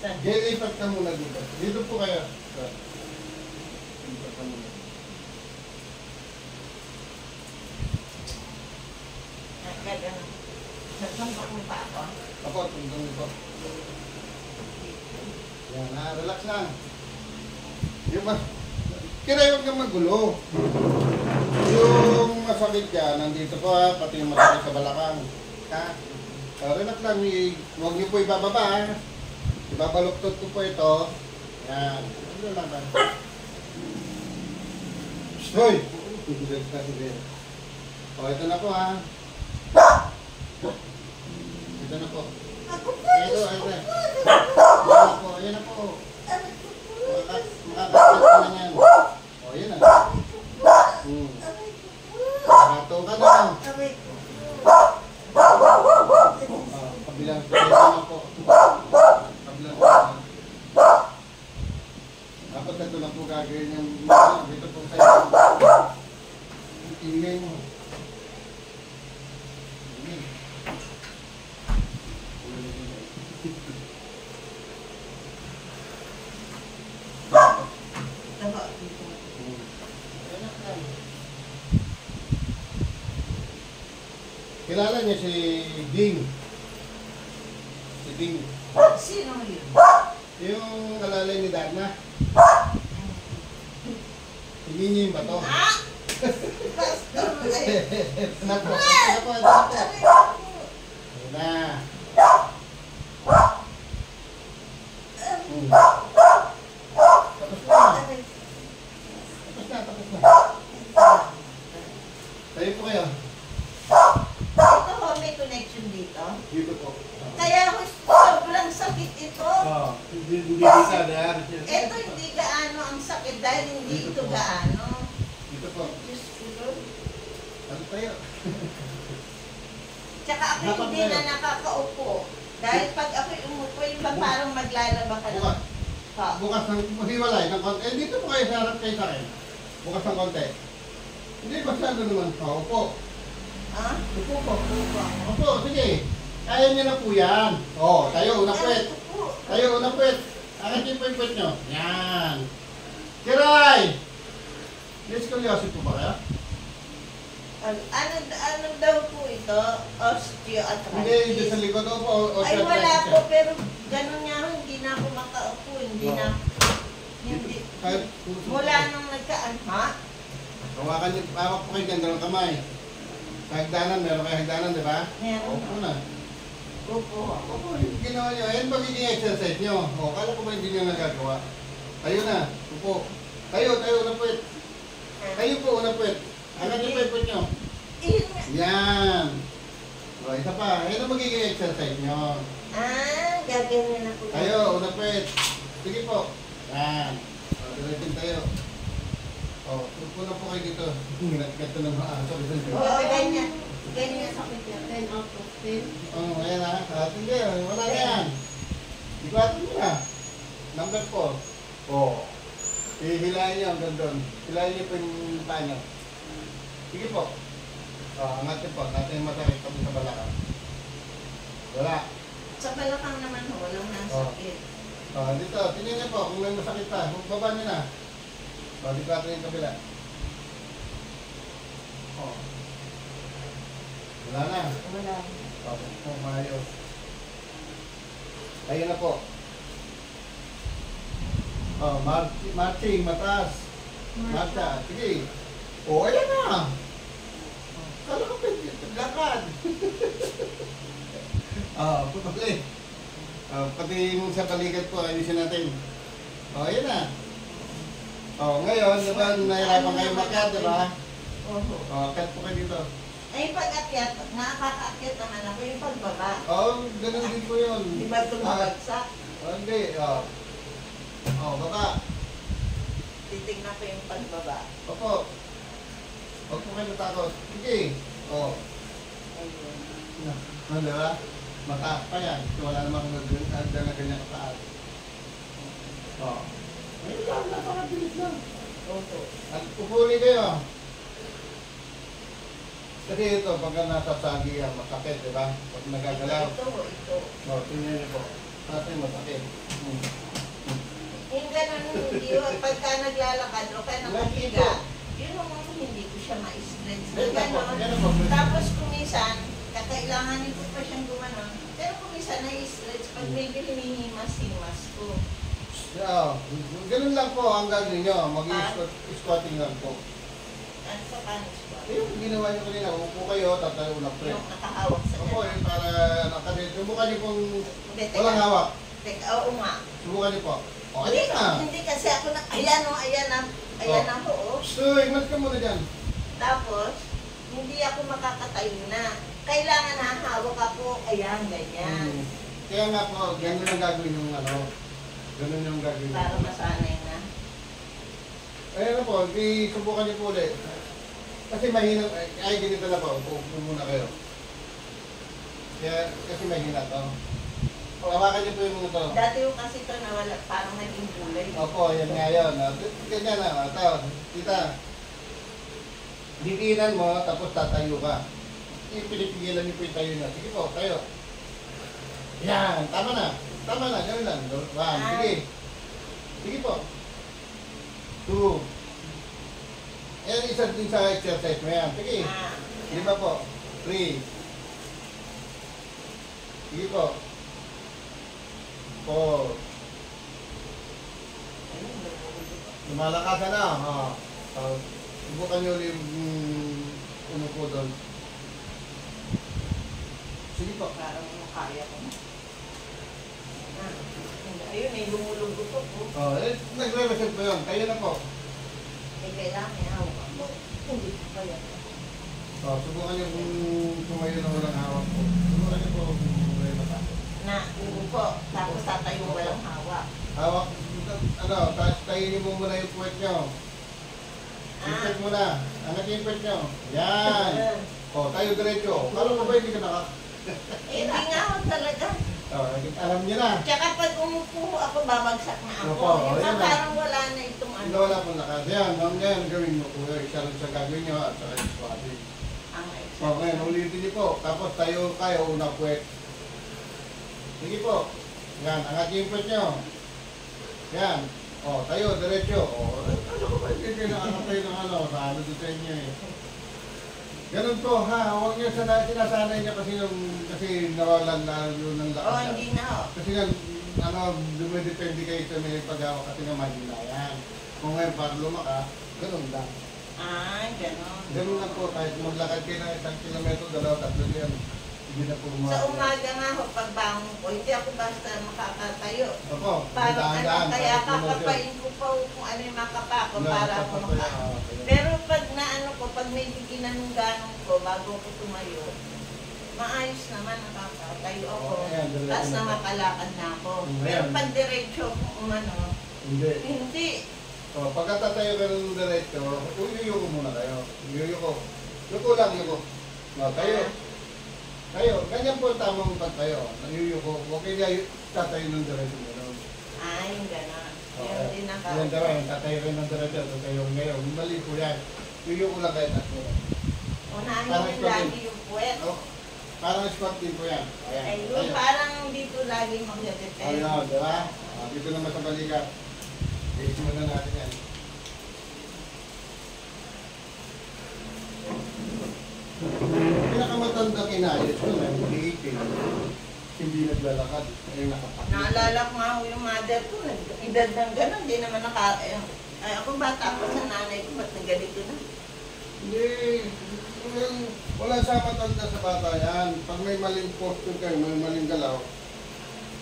Lipat ka muna dito. Dito po kayo. Lipat ka muna. Nagsampak mo pa ako? Ako, tungtong ito. Yan na, relax lang. Kaya huwag kang magulo. Yung masakit ka, nandito po ha, pati yung masakit sa balakang. Ha? Relax lang, huwag niyo po ibababa ha. Ibabaluktot ko po ito. Yan. Ano lang ba? Hoy! O, ito na po ha. Ito na po. Ito, ito. Ayan na po, ayan na po. Makakapit ka na yan. O, ayan na. Makato ka na. Kabilang na po. Kabilang na. Dapat ito lang po gagawin yung dito po sa'yo. Ingay mo. Kilala niya si Ding. Si Ding. Sino yun? Yung kalalay ni Dagna. Hindi niyo yung bato. Ito na po. Ito na po. Ito na. Tapos na. Tapos na. Tayo po kayo. Ito ho, may connection dito. Dito po. Kaya sobrang sakit ito. Hindi bisa dahil. Ito hindi gaano ang sakit dahil hindi ito gaano. Dito po. Diyos ko Lord. Ano tayo? Tsaka ako hindi na nakakaupo. Dahil pag ako'y umupo, yung ba parang maglalaba ka Bukas. Ha? Bukas ng hiwalay ng konti. Eh, dito po kayo sa harap kayo sa akin. Bukas ng konti. Hindi, masyado naman. Upo. Ha? Upo po. Upo, sige. Kaya niyo na po yan. O, tayo, unang puwet. Tayo, unang puwet. Akit yung puwet nyo. Yan. Kiray! May scoliosis po ba kaya? Ano daw po ito? Osteoarthritis. Hindi, hindi sa likod po. Ay, wala po, pero ganun nga, hindi na ako makaupo. Hindi na. Hindi. Mula nung nagkaan, ha? Hawakan niyo, hawak po kayo dyan, dalawang kamay. Sa hagdanan, meron kayo hagdanan, di ba? Meron. Opo na. Opo. Opo, ginawa niyo. Ayan magiging exercise niyo. O, kala ko ba hindi niyo nagagawa? Tayo na. Upo. Tayo, unang puwet. Tayo po, unang puwet. Agad yung puwet niyo. Yan. O, isa pa. Ayan ang magiging exercise niyo. Gaganyan ako. Tayo, unang puwet. Sige po. Yan. O, diretsin tayo. O, upo na po kayo dito. Ganito ng aso. Oo, ganyan. Ganyan. Sakit yan. 10 out of 10. Oh, ayan ha. Hindi, wala na yan. Iguatin mo na. Number 4. Oh. Hihilahin niyo hanggang doon. Hilahin niyo po yung paa niyo. Sige po. Oh, angatin po. Natin yung masakit kami sa balakang. Wala. Sa balakang naman ho, walang nasakit. Oh, dito. Tingnan niyo po kung may masakit pa. Baba niyo na. Oh, iguatin yung kabila. Oh. Wala na. Wala. Okay, po, maayos. Ayun na po. Oh, marching, mataas. Marcha, sige. Oh, ayan na. Kala ko pwede, lakad. Putuli. Pati yung sa paligid po, ayusin natin. Oh, ayan na. Oh, ngayon, diba, nahirapan kayo makyat, diba? Oo. Oh, cut po kayo dito. Ay, pag-akyat, nakaka-akyat naman ako yung pagbaba. Oh, ganun din po yun. Di ba tumabagsak? Oh, hindi. Oh, baba. Titignan ko yung pagbaba. Opo. Huwag po kayo natakot. Sige. Oh. Ayun. Ano, diba? Mataas pa yan. So, wala namang na ganyan kataas. Oh. Ayun lang, napakabilis lang. Opo. At pupuli kayo. Kasi ito, pagka nasasagi yan, masakit, di ba? Pag nagagalaw. Ito. No, tingnan niyo po. Tatay masakit. Yung ganun, hindi ko, pagka naglalakad o kaya nakahiga, yun ang hindi ko siya ma-stretch na gano'n. Tapos kumisan, kakailanganin ko pa siyang gumanon. Pero kumisan na-stretch pag medyo hinihimas-himas ko. Yeah, ganun lang po ang gagawin nyo. Mag-squatting lang po. Ano sa panis ko? Yung ginawa nyo kanina, upo kayo, tatayo na po. Yung nakahawak sa Opo, ganun. yung para nakadit. Subukan nyo pong Hindi, walang hawak. Teka, oo nga. Subukan nyo po. O, Hindi, ayan na. hindi kasi ako na, ayan o, ayan na, ayan na ho. So, imat ka muna dyan. Tapos, hindi ako makakatayo na. Kailangan hahawak ako, ayan, ganyan. Kaya nga po, ganun ang gagawin yung ano. Ganun yung gagawin. Para masanay na. Ayan na po, subukan niyo po ulit. Kasi mahina, ay ganito na po, upo muna kayo. Kaya, kasi mahina to. Hawakan niyo po yung ito. Dati yung kasi ito nawala, parang naging kulay. Opo, yan nga yun. Ganyan na, ito, kita. Didinan mo, tapos tatayo ka. Pinipigilan niyo po yung tayo na. Sige po, tayo. Yan, tama na. Tama na, gawin lang. One, sige. Sige po. 2. Yan, isa din sa exercise mo yan. Sige. 5 po. 3. Sige po. 4. Lumalakas ka na. Subukan nyo ulit umupo doon. Sige po. Parang kaya ko. Ayun, may lumulugot ko po. Nagre-reset po yun. Kayo na po. May kailangan may hawak ako. Hindi ko kaya. Subukan nyo kung tumayo na walang hawak po. Subukan nyo po kung tumayo na takot. Na, uupo. Tapos tatayo walang hawak. Hawak, tayo nyo mo muna yung puwet nyo. Yung puwet muna. Angat yung puwet nyo. Yan. Tayo diretso. Kala mo ba hindi ka naka... Hindi nga ako talaga. Alam nyo na. Tsaka pag umupo ako, babagsak na ako. Opo, Yung ayun na. parang wala na itong ano. Hindi wala pong lakas. Yan, ngayon gawin mo po. Isa rin sa gagawin nyo at saka yung squatting. Ang Ngayon, ulitin nyo po. Tapos tayo kayo, una puwet. Sige po. Yan, angat yung puwet nyo. Yan. Tayo, diretso. Ano ko ba hindi kayo nakakatayo ng ano? Sa ano doon sa inyo eh. Ganun po ha, huwag nyo sinasanay niya kasi nawalan na yun ng lakas niya. hindi na. Kasi nga, dumidepende kayo sa may paghawak kasi nga mahina yan. Kung ngayon para lumaka, ganun lang. Ganon. Ganun lang po, kahit maglakad kayo ng 1 kilometro, 2-3 yan, hindi na po lumaka. Sa umaga nga ho, pagbangon ko, hindi ako basta makakatayo. Opo, Parang dahan-dahan, kaya kahit lumot yun. kakapain ko pa kung ano yung makapa ko para ako Nakakapay, maka... Pero pag naano ko, pag may ginanong-ganong ko, bago ko tumayo, maayos naman nakakatayo ako. Ayan, diretso Tapos na po. nakakalakad na ako. Pero Ayan. pag diretso ko umano, Hindi. hindi. Pagkatatayo ka ng diretso, uyuko muna kayo. Uyuko. Yuko lang, yuko. Tayo. Tayo. Ganyan po ang tamang pagtayo. Uyuko. Huwag kayo tatayo ng diretso mo. Yung gano'n. Yun din Yan daw, tatayo kayo ng diretso. Tatayo ngayon. Mali po yan. Uyuko lang kayo tatlo. Unahin Parang yung squat lagi yung puwet. Parang squat din po yan. Ayan. Ayun, parang dito lagi magdadepende. Ayun, di ba? Dito naman sa balikat. Base muna natin yan. Pinakamatanda kinayos ko na hindi 18. Hindi naglalakad. Ayun nakapak. Naalala ko nga ho yung mother ko, edad ng gano'n, hindi naman ay ako bata ako sa nanay ko, ba't nagalito na? Hindi. Wala sa matanda sa bata yan. Pag may maling posture kayo, may maling galaw.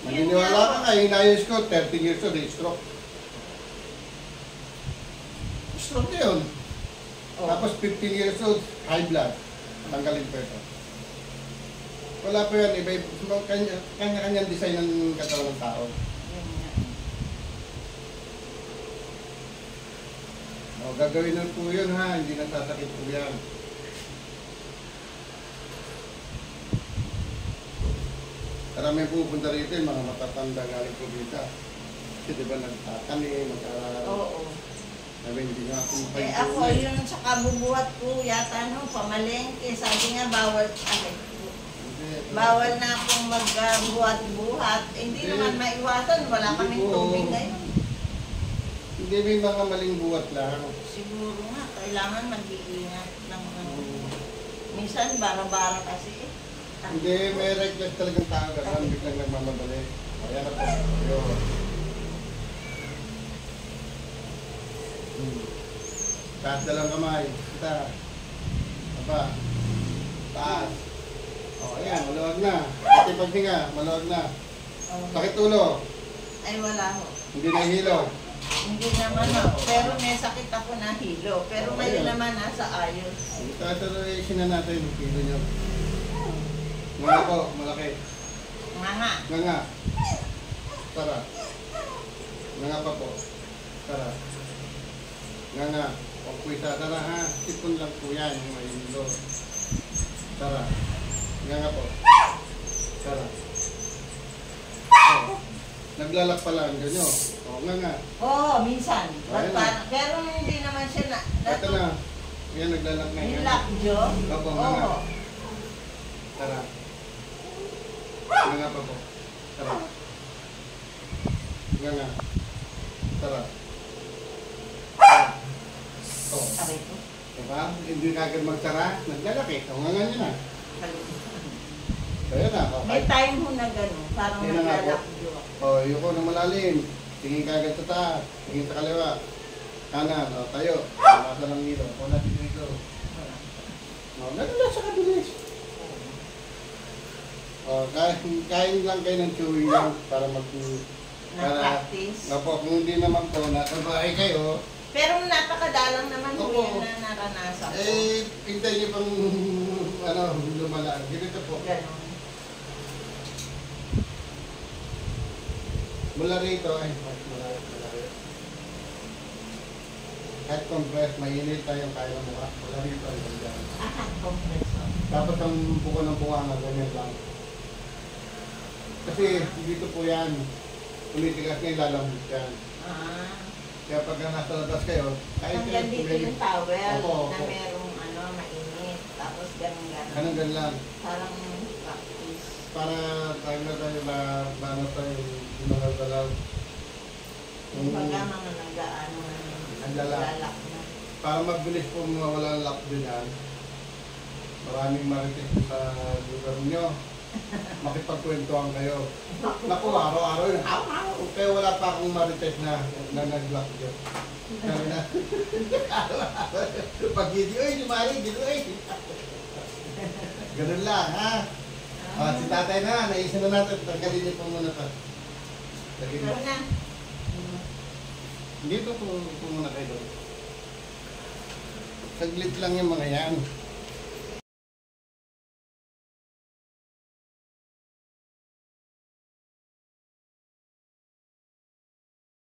Maniniwala ka kayo, hinayos ko, 30 years old, stroke. Stroke yun. Tapos 15 years old, high blood. Tanggalin pa ito. Wala pa yan, iba kanya-kanyang design ng katawan ng tao. Gagawin nun po yun ha, hindi nagsasakit po yan. Karami pupunta rito yung mga matatanda galing probinsya. Kasi diba nagtatanim, Oo. sabi hindi nga ako Ako yun sa kabubuhat ko yata no, pamalengke, sabi nga bawal Hindi, Bawal na akong magbuhat-buhat. Hindi Hindi. naman maiwasan. Wala Hindi kaming po. tubig ngayon. Hindi may mga maling buhat lang. Siguro nga, kailangan mag-iingat ng minsan, bara-bara kasi. Hindi, may reckless talagang tao ganun, biglang nagmamadali. Ayan na po. Yun. Taas na lang kamay. Kita. Aba. Taas. O, ayan, maluwag na. Pati paghinga, maluwag na. Sakit ulo. Ay, wala ho. Hindi nahihilo. Hindi naman ho. Pero may sakit ako na hilo. Pero ngayon naman nasa ayos. Itatalation na natin yung kilo nyo. Mga po, malaki. Nga. Nga. Tara. Nga pa po. Tara. Nga. Huwag po isa. Tara ha. Sipon lang po yan. Yung may hilo. Tara. Nga po. Tara. Oh. Naglalak pala ang ganyo. O, nga. Oo, minsan. Ayun na. Pero hindi naman siya na. Ito na. Yan, naglalak na yan. Yung lockjaw? Opo, nga. Oo. Tara. Nga pa po. Tara. Nga. Tara. Oh. Aray ko. Diba? Hindi na agad magsara. Naglalaki. O, nga nyo na. Kaya na. May Okay. time ho na gano'n. Parang Yun na nga po. naglalakjaw. O, yung ko na malalim. Tingin ka agad sa taas. Tingin sa kaliwa. Kanan. O, tayo. Nasa lang dito. O, natin dito. O, naglalasa ka bilis. O, kain lang kayo ng chewing lang para Na-practice. Opo, kung hindi naman po, nasa bahay kayo, Pero napakadalang naman ho Oo. yan na naranasan ko. hintay niyo pang, lumalaan. Ganito po. Ganon. Mula rito, malaki. Kahit compress, mainit tayong kaya ng mukha. Mula rito, hanggang dyan. Kompreso. Tapos ang buko ng bunganga, ganyan lang. Kasi dito po yan, tumitigas ngayon, lalambot yan. Kaya pag nasa labas kayo, kahit Hanggang dito yung towel Opo, na opo. merong mainit. Tapos ganon-ganon. Ganun lang. Parang practice. Para tayo na tayo na bano tayo yung mga galaw. Kumbaga mga nag-ano Naglalak. naglalak na. Para mabilis po mawala ang lock din yan. Maraming marites sa lugar nyo. Makipagkwentuhan kayo. Naku, araw-araw yun. Kaya wala pa akong marites na nag-lock dyan. Kaya na. Pag gidi, oy, lumari, gidi, oy. Ganun lang, ha? Si tatay na, naisa na natin. Tanggalin niyo po muna ito. Lagyan niyo. Ano na? Dito po muna kayo doon. Saglit lang yung mga yan.